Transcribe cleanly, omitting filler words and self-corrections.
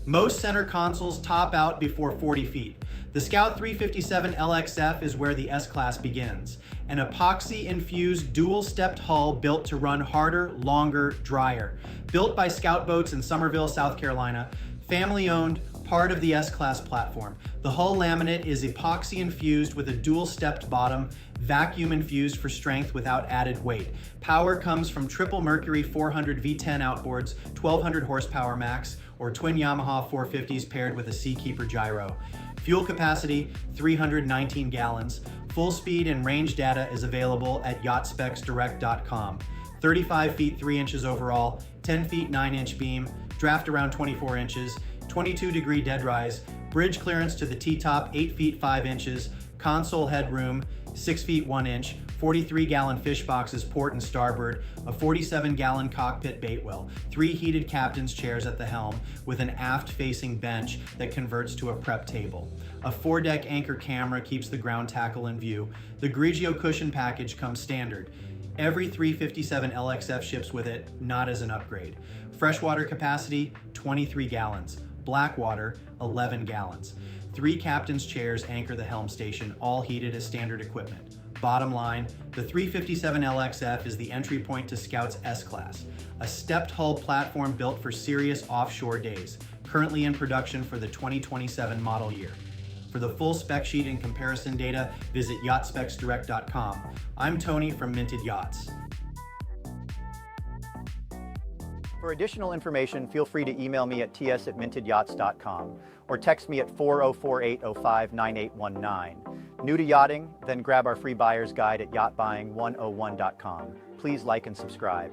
Most center consoles top out before 40 feet. The Scout 357 LXF is where the S-Class begins. An epoxy-infused dual-stepped hull built to run harder, longer, drier. Built by Scout Boats in Summerville, South Carolina, family-owned, part of the S-Class platform. The hull laminate is epoxy-infused with a dual-stepped bottom, vacuum-infused for strength without added weight. Power comes from triple Mercury 400 V10 outboards, 1200 horsepower max, or twin Yamaha 450s paired with a Seakeeper gyro. Fuel capacity, 319 gallons. Full speed and range data is available at yachtspecsdirect.com. 35 feet 3 inches overall, 10 feet 9 inch beam, draft around 24 inches, 22-degree dead rise, bridge clearance to the T-top 8 feet 5 inches, console headroom 6 feet 1 inch, 43-gallon fish boxes port and starboard, a 47-gallon cockpit baitwell, 3 heated captain's chairs at the helm with an aft-facing bench that converts to a prep table. A foredeck anchor camera keeps the ground tackle in view. The Grigio cushion package comes standard. Every 357 LXF ships with it, not as an upgrade. Freshwater capacity, 23 gallons. Blackwater, 11 gallons. 3 captain's chairs anchor the helm station, all heated as standard equipment. Bottom line, the 357 LXF is the entry point to Scout's S-Class, a stepped hull platform built for serious offshore days, currently in production for the 2027 model year. For the full spec sheet and comparison data, visit yachtspecsdirect.com. I'm Tony from Minted Yachts. For additional information, feel free to email me at ts@mintedyachts.com or text me at 404-805-9819. New to yachting? Then grab our free buyer's guide at yachtbuying101.com. Please like and subscribe.